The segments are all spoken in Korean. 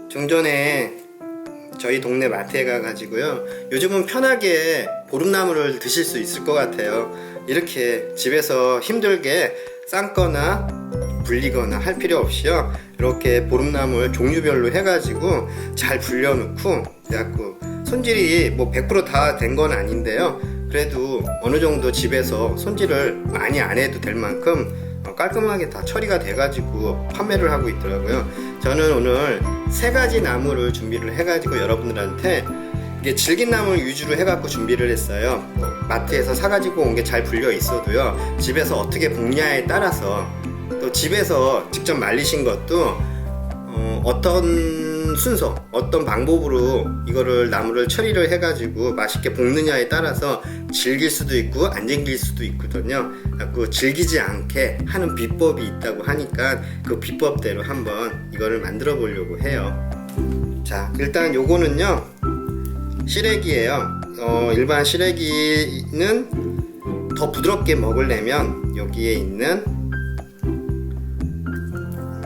좀 전에 저희 동네 마트에 가가지고요, 요즘은 편하게 보름나무를 드실 수 있을 것 같아요. 이렇게 집에서 힘들게 삶거나 불리거나 할 필요 없이요, 이렇게 보름나무를 종류별로 해가지고 잘 불려놓고, 그래갖고 손질이 뭐 100% 다 된 건 아닌데요, 그래도 어느 정도 집에서 손질을 많이 안 해도 될 만큼 깔끔하게 다 처리가 돼가지고 판매를 하고 있더라고요. 저는 오늘 3가지 나무를 준비를 해가지고 여러분들한테, 이게 질긴나무 위주로 해갖고 준비를 했어요. 마트에서 사가지고 온 게 잘 불려 있어도요, 집에서 어떻게 볶냐에 따라서, 또 집에서 직접 말리신 것도 어떤 순서, 어떤 방법으로 이거를 나무를 처리를 해가지고 맛있게 볶느냐에 따라서 질길 수도 있고 안 질길 수도 있거든요. 그 질기지 않게 하는 비법이 있다고 하니까 그 비법대로 한번 이거를 만들어 보려고 해요. 자, 일단 요거는요, 시래기예요. 일반 시래기는 더 부드럽게 먹으려면 여기에 있는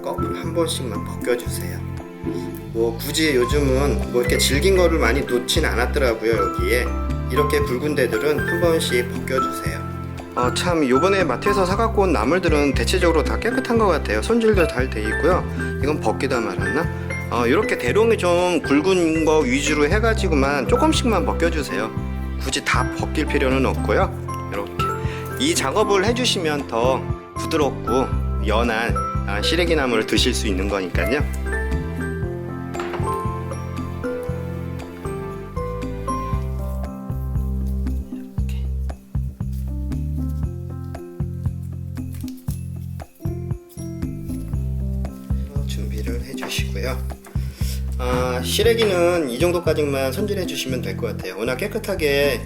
껍질 한 번씩만 벗겨주세요. 뭐 굳이 요즘은 뭐 이렇게 질긴 거를 많이 놓진 않았더라고요. 여기에 이렇게 굵은 데들은 한 번씩 벗겨주세요. 참 요번에 마트에서 사갖고 온 나물들은 대체적으로 다 깨끗한 것 같아요. 손질도 잘 돼 있고요. 이건 벗기다 말았나? 이렇게 대롱이 좀 굵은 거 위주로 해가지고만 조금씩만 벗겨주세요. 굳이 다 벗길 필요는 없고요. 이렇게 이 작업을 해주시면 더 부드럽고 연한 시래기 나물을 드실 수 있는 거니까요. 준비를 해주시고요. 시래기는 이 정도까지만 손질해 주시면 될 것 같아요. 워낙 깨끗하게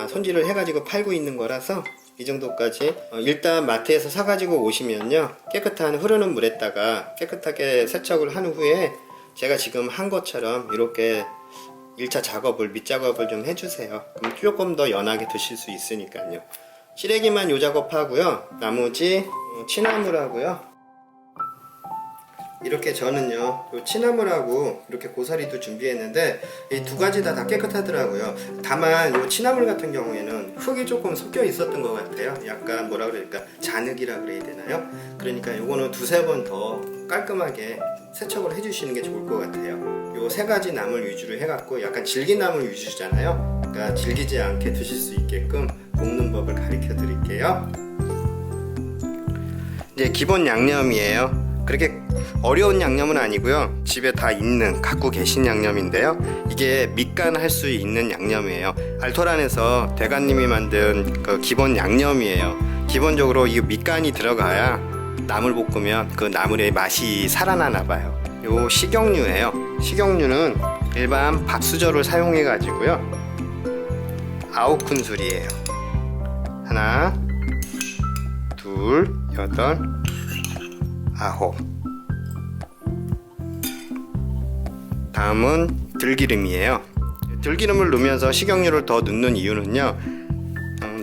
손질을 해가지고 팔고 있는 거라서 이 정도까지. 일단 마트에서 사가지고 오시면요, 깨끗한 흐르는 물에다가 깨끗하게 세척을 한 후에 제가 지금 한 것처럼 이렇게 1차 작업을, 밑작업을 좀 해주세요. 그럼 조금 더 연하게 드실 수 있으니까요. 시래기만 요 작업하고요, 나머지 취나물하고요, 이렇게 저는요, 요 취나물하고 이렇게 고사리도 준비했는데 이 2가지 다 깨끗하더라고요. 다만 요 취나물 같은 경우에는 흙이 조금 섞여 있었던 것 같아요. 약간 뭐라 그럴까, 잔흙이라 그래야 되나요? 그러니까 요거는 2-3번 더 깔끔하게 세척을 해주시는 게 좋을 것 같아요. 요 3가지 나물 위주로 해갖고 약간 질긴 나물 위주잖아요. 그러니까 질기지 않게 드실 수 있게끔 볶는 법을 가르쳐 드릴게요. 이제 기본 양념이에요. 그렇게 어려운 양념은 아니고요, 집에 다 있는, 갖고 계신 양념인데요, 이게 밑간 할 수 있는 양념이에요. 알토란에서 대가님이 만든 그 기본 양념이에요. 기본적으로 이 밑간이 들어가야 나물 볶으면 그 나물의 맛이 살아나나 봐요. 요 식용유예요. 식용유는 일반 밥수저를 사용해 가지고요, 9큰술이에요. 하나, 둘, 8, 9. 다음은 들기름이에요. 들기름을 넣으면서 식용유를 더 넣는 이유는요,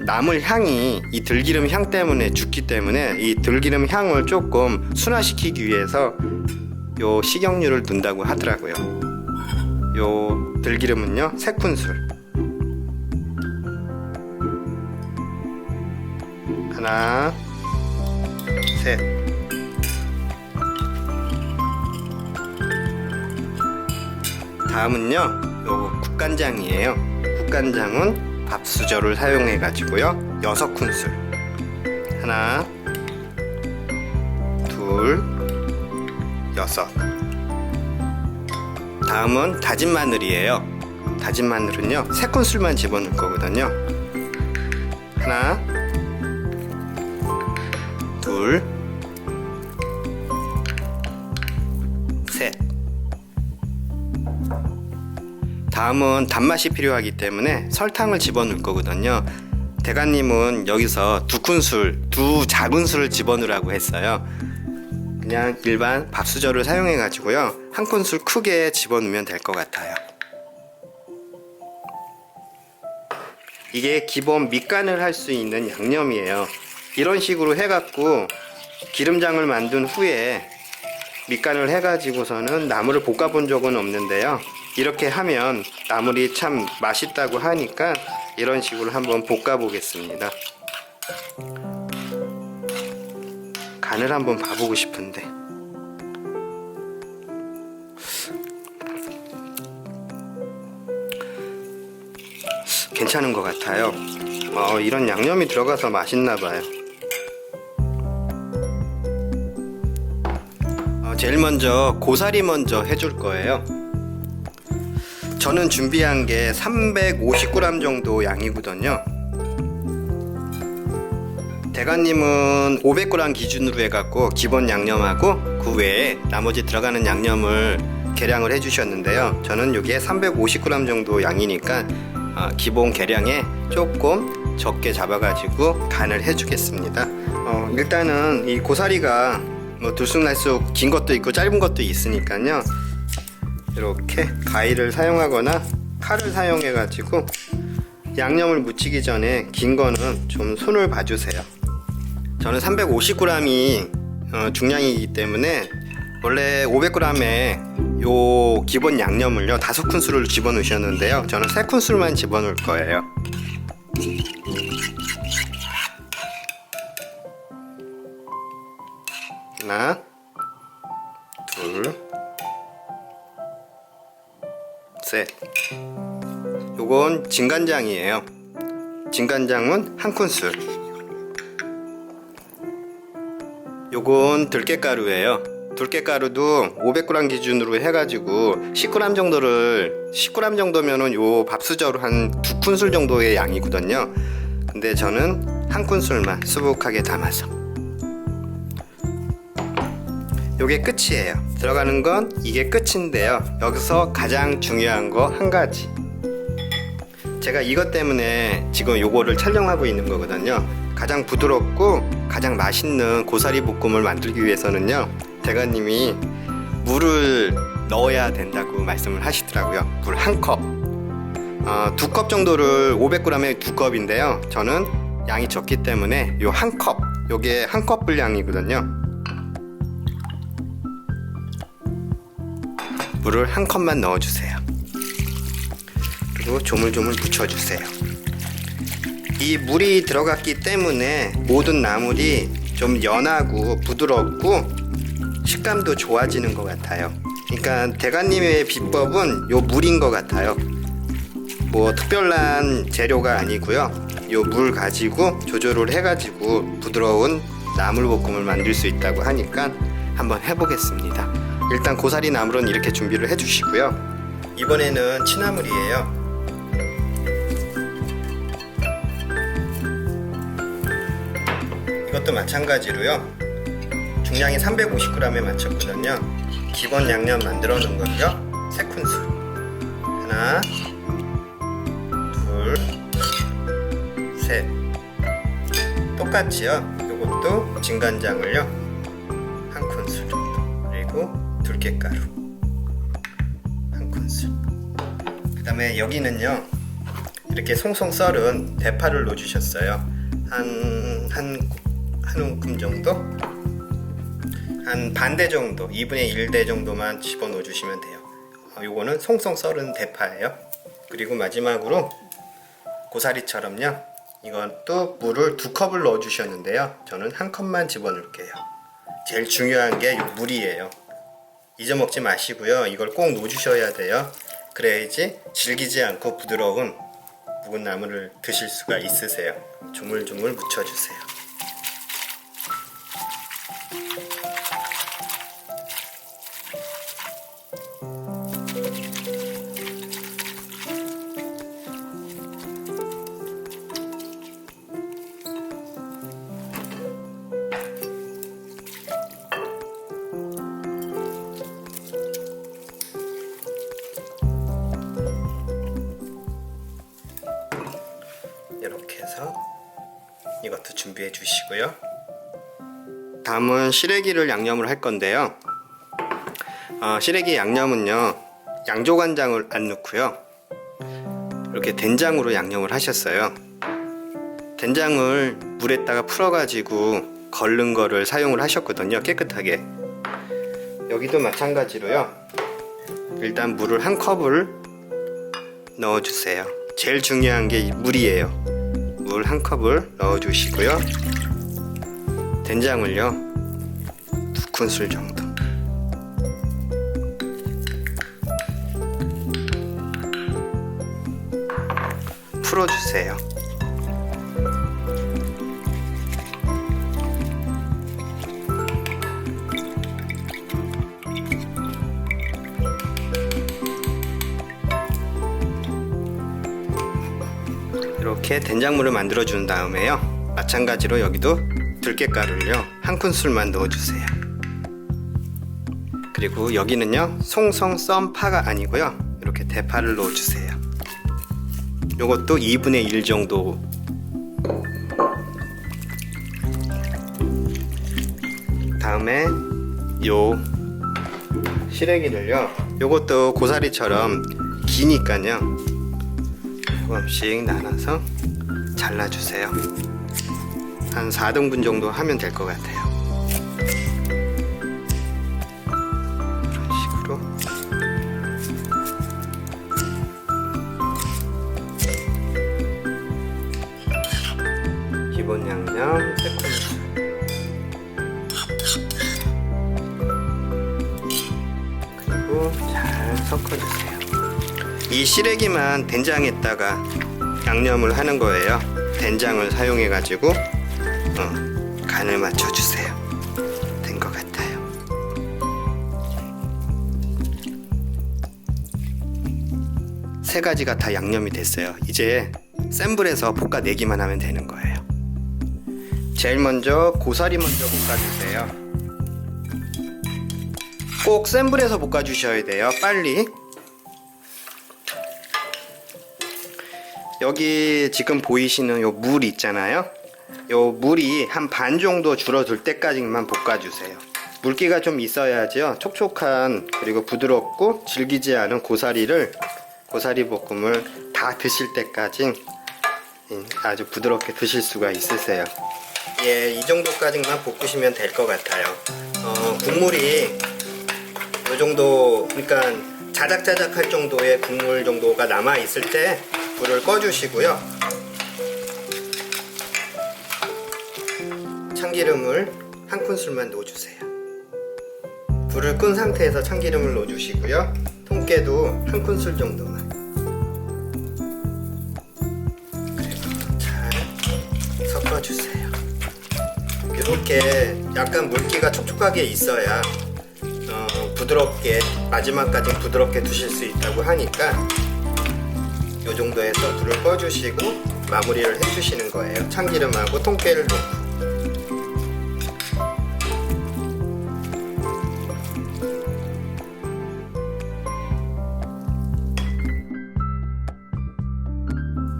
나물 향이 이 들기름 향 때문에 죽기 때문에 이 들기름 향을 조금 순화시키기 위해서 요 식용유를 넣는다고 하더라고요. 요 들기름은요, 3큰술. 하나, 셋. 다음은요, 요 국간장이에요. 국간장은 밥수저를 사용해 가지고요, 6큰술. 하나, 둘, 6. 다음은 다진 마늘이에요. 다진 마늘은요, 3큰술만 집어넣을 거거든요. 하나, 둘, 셋. 다음은 단맛이 필요하기 때문에 설탕을 집어넣을 거거든요. 대가님은 여기서 2큰술, 2 작은 술을 집어넣으라고 했어요. 그냥 일반 밥수저를 사용해 가지고요, 한 큰술 크게 집어넣으면 될 것 같아요. 이게 기본 밑간을 할 수 있는 양념이에요. 이런 식으로 해갖고 기름장을 만든 후에 밑간을 해가지고서는 나물을 볶아본 적은 없는데요, 이렇게 하면 나물이 참 맛있다고 하니까 이런 식으로 한번 볶아 보겠습니다. 간을 한번 봐보고 싶은데 괜찮은 것 같아요. 이런 양념이 들어가서 맛있나봐요. 제일 먼저 고사리 먼저 해줄 거예요. 저는 준비한 게 350g 정도 양이거든요. 대가님은 500g 기준으로 해갖고 기본 양념하고 그 외에 나머지 들어가는 양념을 계량을 해주셨는데요, 저는 여기에 350g 정도 양이니까 기본 계량에 조금 적게 잡아가지고 간을 해주겠습니다. 일단은 이 고사리가 뭐 들쑥날쑥 긴 것도 있고 짧은 것도 있으니까요, 이렇게 가위를 사용하거나 칼을 사용해 가지고 양념을 묻히기 전에 긴 거는 좀 손을 봐주세요. 저는 350g이 중량이기 때문에 원래 500g에 요 기본 양념을요 5큰술을 집어넣으셨는데요, 저는 3큰술만 집어넣을 거예요. 하나, 둘, 셋. 요건 진간장이에요. 진간장은 1큰술. 요건 들깨가루예요. 들깨가루도 500g 기준으로 해가지고 10g 정도면은 요 밥수저로 한 2큰술 정도의 양이거든요. 근데 저는 1큰술만 수북하게 담아서. 요게 끝이에요. 들어가는 건 이게 끝인데요, 여기서 가장 중요한 거 한 가지. 제가 이것 때문에 지금 요거를 촬영하고 있는 거거든요. 가장 부드럽고 가장 맛있는 고사리 볶음을 만들기 위해서는요, 대가님이 물을 넣어야 된다고 말씀을 하시더라고요. 물 1컵. 2컵 정도를 500g에 2컵인데요, 저는 양이 적기 때문에 요 1컵, 요게 1컵 분량이거든요. 물을 1컵만 넣어주세요. 그리고 조물조물 묻혀주세요. 이 물이 들어갔기 때문에 모든 나물이 좀 연하고 부드럽고 식감도 좋아지는 것 같아요. 그러니까 대가님의 비법은 요 물인 것 같아요. 뭐 특별한 재료가 아니고요, 요 물 가지고 조절을 해가지고 부드러운 나물볶음을 만들 수 있다고 하니까 한번 해보겠습니다. 일단 고사리 나물은 이렇게 준비를 해주시고요. 이번에는 취나물이에요. 이것도 마찬가지로요, 중량이 350g에 맞췄거든요. 기본 양념 만들어 놓은 거고요, 3큰술. 하나, 둘, 셋. 똑같이요, 요것도 진간장을요 1큰술 정도, 그리고 들깨가루 1큰술. 그 다음에 여기는요, 이렇게 송송 썰은 대파를 넣어주셨어요. 한 움큼 정도? 한 반대 정도, 2분의 1대 정도만 집어넣어 주시면 돼요. 요거는 송송 썰은 대파예요. 그리고 마지막으로 고사리처럼요, 이건 또 물을 2컵을 넣어 주셨는데요, 저는 1컵만 집어넣을게요. 제일 중요한 게 요 물이에요. 잊어먹지 마시고요, 이걸 꼭 넣어 주셔야 돼요. 그래야지 질기지 않고 부드러운 묵은 나물을 드실 수가 있으세요. 조물조물 묻혀주세요. 이렇게 해서 이것도 준비해 주시고요. 다음은 시래기를 양념을 할 건데요. 시래기 양념은요, 양조간장을 안 넣고요, 이렇게 된장으로 양념을 하셨어요. 된장을 물에다가 풀어가지고 걸른 거를 사용을 하셨거든요. 깨끗하게. 여기도 마찬가지로요, 일단 물을 한 컵을 넣어주세요. 제일 중요한 게 물이에요. 물 한 컵을 넣어주시고요, 된장을요 2큰술 정도, 풀어주세요. 이렇게 된장물을 만들어 준 다음에요, 마찬가지로 여기도 들깨가루를요 1큰술만 넣어주세요. 그리고 여기는요 송송 썬 파가 아니고요, 이렇게 대파를 넣어주세요. 요것도 2분의 1 정도. 다음에 요 시래기를요, 요것도 고사리처럼 기니까요 조금씩 나눠서 잘라주세요. 한 4등분 정도 하면 될 것 같아요. 이런 식으로. 기본 양념 3큰술. 그리고 잘 섞어주세요. 이 시래기만 된장에다가 양념을 하는 거예요. 된장을 사용해 가지고 간을 맞춰주세요. 된 것 같아요. 세 가지가 다 양념이 됐어요. 이제 센 불에서 볶아내기만 하면 되는 거예요. 제일 먼저 고사리 먼저 볶아주세요. 꼭 센 불에서 볶아주셔야 돼요. 빨리. 여기 지금 보이시는 요 물 있잖아요. 요 물이 한 반 정도 줄어들 때까지만 볶아주세요. 물기가 좀 있어야죠. 촉촉한, 그리고 부드럽고 질기지 않은 고사리 볶음을 다 드실 때까지 아주 부드럽게 드실 수가 있으세요. 예, 이 정도까지만 볶으시면 될 것 같아요. 국물이 요 정도, 그러니까 자작자작할 정도의 국물 정도가 남아 있을 때 불을 꺼주시고요, 참기름을 1큰술만 넣어주세요. 불을 끈 상태에서 참기름을 넣어주시고요, 통깨도 1큰술 정도만. 그리고 잘 섞어주세요. 이렇게 약간 물기가 촉촉하게 있어야 부드럽게, 마지막까지 부드럽게 드실 수 있다고 하니까 이 정도에서 불을 꺼주시고 마무리를 해주시는 거예요. 참기름하고 통깨를 넣고.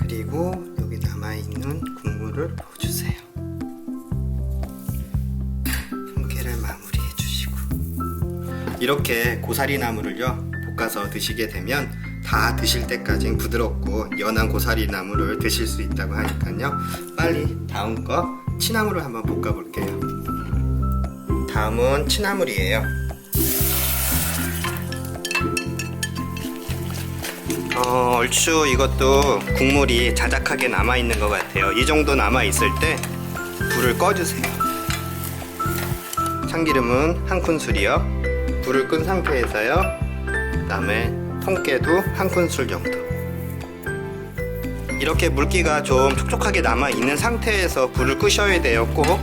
그리고 여기 남아있는 국물을 부어주세요. 통깨를 마무리해 주시고. 이렇게 고사리 나물을요 볶아서 드시게 되면 다 드실 때까지 부드럽고 연한 고사리 나물을 드실 수 있다고 하니까요, 빨리 다음 거 취나물을 한번 볶아 볼게요. 다음은 취나물이에요. 얼추 이것도 국물이 자작하게 남아있는 것 같아요. 이 정도 남아있을 때 불을 꺼주세요. 참기름은 1큰술이요, 불을 끈 상태에서요. 그 다음에 통깨도 1큰술 정도. 이렇게 물기가 좀 촉촉하게 남아있는 상태에서 불을 끄셔야 돼요. 꼭.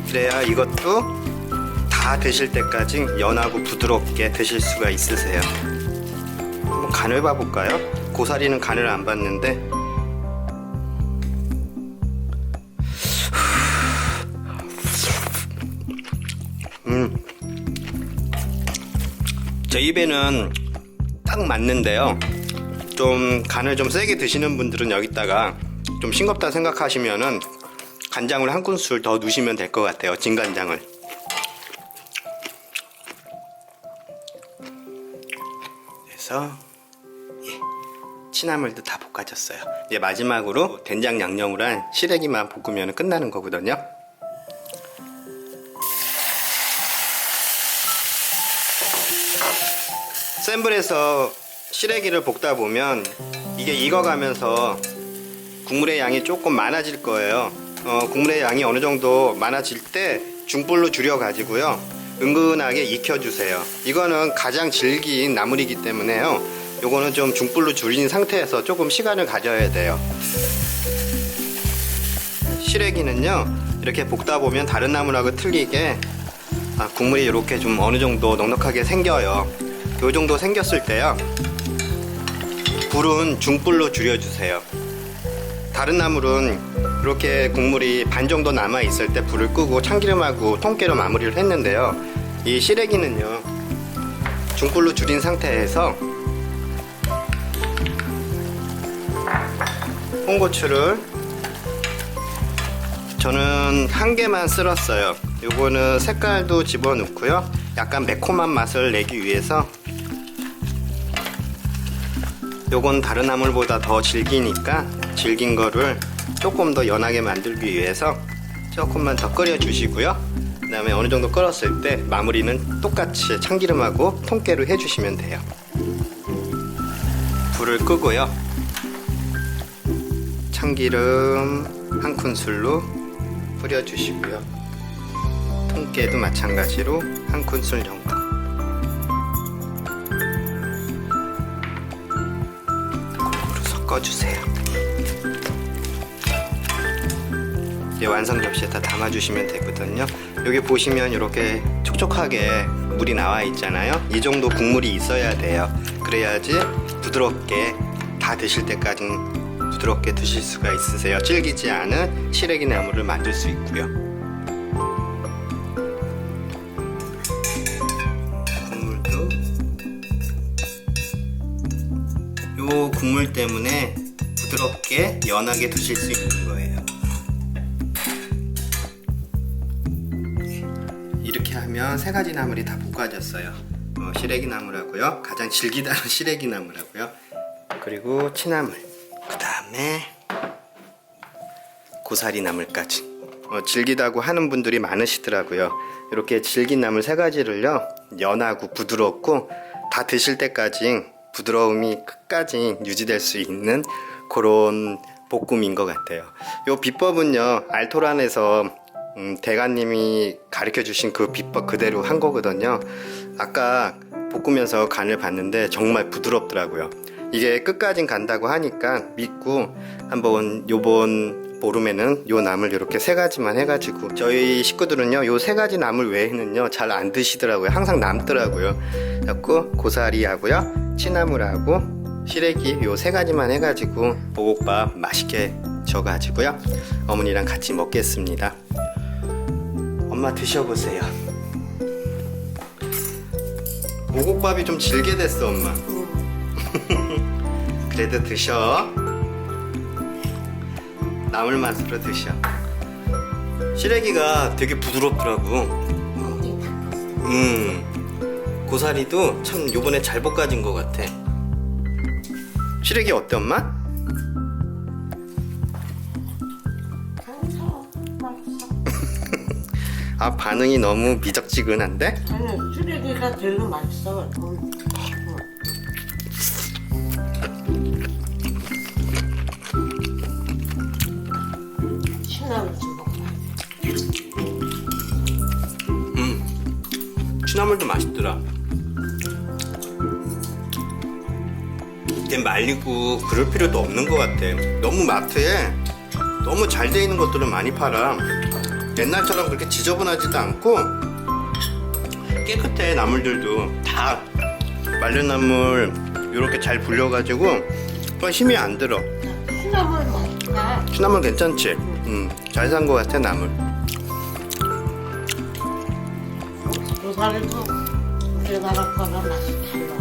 그래야 이것도 다 드실 때까지 연하고 부드럽게 드실 수가 있으세요. 한번 간을 봐볼까요? 고사리는 간을 안 봤는데. 제 입에는 딱 맞는데요. 좀 간을 좀 세게 드시는 분들은 여기다가 좀 싱겁다 생각하시면은 간장을 한 큰술 더 넣으시면 될 것 같아요. 진간장을. 그래서 취나물도 다 볶아졌어요. 이제 마지막으로 된장 양념을 한 시래기만 볶으면 끝나는 거거든요. 센 불에서 시래기를 볶다 보면 이게 익어가면서 국물의 양이 조금 많아질 거예요. 국물의 양이 어느 정도 많아질 때 중불로 줄여 가지고요 은근하게 익혀주세요. 이거는 가장 질긴 나물이기 때문에요, 요거는 좀 중불로 줄인 상태에서 조금 시간을 가져야 돼요. 시래기는요 이렇게 볶다 보면 다른 나물하고 틀리게 국물이 이렇게 좀 어느 정도 넉넉하게 생겨요. 요 정도 생겼을 때요 불은 중불로 줄여주세요. 다른 나물은 이렇게 국물이 반 정도 남아 있을 때 불을 끄고 참기름하고 통깨로 마무리를 했는데요, 이 시래기는요 중불로 줄인 상태에서 홍고추를 저는 한 개만 쓸었어요. 요거는 색깔도 집어넣고요 약간 매콤한 맛을 내기 위해서, 요건 다른 나물보다 더 질기니까 질긴 거를 조금 더 연하게 만들기 위해서 조금만 더 끓여 주시고요. 그 다음에 어느 정도 끓었을 때 마무리는 똑같이 참기름하고 통깨로 해주시면 돼요. 불을 끄고요 참기름 한 큰술로 뿌려 주시고요 통깨도 마찬가지로 한 큰술 정도, 골고루 섞어주세요. 이제 완성 접시에 다 담아주시면 되거든요. 여기 보시면 이렇게 촉촉하게 물이 나와 있잖아요. 이 정도 국물이 있어야 돼요. 그래야지 부드럽게 다 드실 때까지 부드럽게 드실 수가 있으세요. 질기지 않은 시래기 나물을 만들 수 있고요. 국물도 요 국물 때문에 부드럽게 연하게 드실 수 있는 거예요. 이렇게 하면 세 가지 나물이 다 볶아졌어요. 시래기 나물하고요, 가장 질기다는 시래기 나물하고요, 그리고 취나물, 그 다음에 고사리 나물까지. 질기다고 하는 분들이 많으시더라고요. 이렇게 질긴 나물 세 가지를요 연하고 부드럽고 다 드실 때까지 부드러움이 끝까지 유지될 수 있는 그런 볶음인 것 같아요. 요 비법은요 알토란에서 대가님이 가르쳐 주신 그 비법 그대로 한 거거든요. 아까 볶으면서 간을 봤는데 정말 부드럽더라고요. 이게 끝까진 간다고 하니까 믿고 한번 요번 보름에는 요 나물 이렇게 세 가지만 해가지고, 저희 식구들은요 요 세 가지 나물 외에는요 잘 안 드시더라고요. 항상 남더라고요. 그래서 고사리하고요 취나물하고 시래기 요 세 가지만 해가지고 오곡밥 맛있게 져가지고요 어머니랑 같이 먹겠습니다. 엄마 드셔보세요. 오곡밥이 좀 질게 됐어 엄마. 그래도 드셔. 나물 맛으로 드셔. 시래기가 되게 부드럽더라고. 고사리도 참 요번에 잘 볶아진 것 같아. 시래기 어때 엄마? 아 반응이 너무 미적지근한데? 아니 시래기가 제일 맛있어. 취나물 좀 먹어. 취나물도 맛있더라. 이게 말리고 그럴 필요도 없는 것 같아. 너무 마트에 너무 잘 돼 있는 것들은 많이 팔아. 옛날처럼 그렇게 지저분하지도 않고 깨끗해. 나물들도 다 말린 나물 이렇게 잘 불려가지고 힘이 안 들어. 취나물 맛있다. 취나물 괜찮지? 잘 산 것 같아 나물. 고사리도 우리나라 거랑 맛이 달라.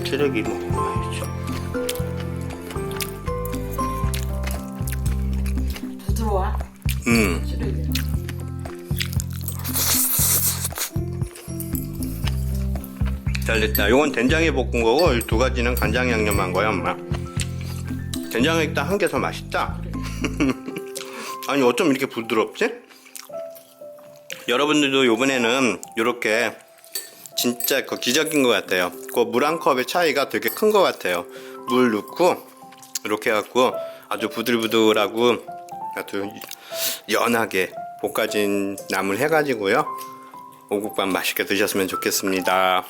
시래기 먹어봐야지. 들어와. 쓰레기. 잘 됐다. 요건 된장에 볶은 거고 이 두 가지는 간장 양념한 거야, 엄마. 된장은 일단 한 개 더 맛있다. 아니 어쩜 이렇게 부드럽지? 여러분들도 요번에는 이렇게 진짜 그 기적인 것 같아요. 그 물 한 컵의 차이가 되게 큰 것 같아요. 물 넣고 이렇게 해갖고 아주 부들부들하고 아주 연하게 볶아진 나물 해가지고요. 오곡밥 맛있게 드셨으면 좋겠습니다.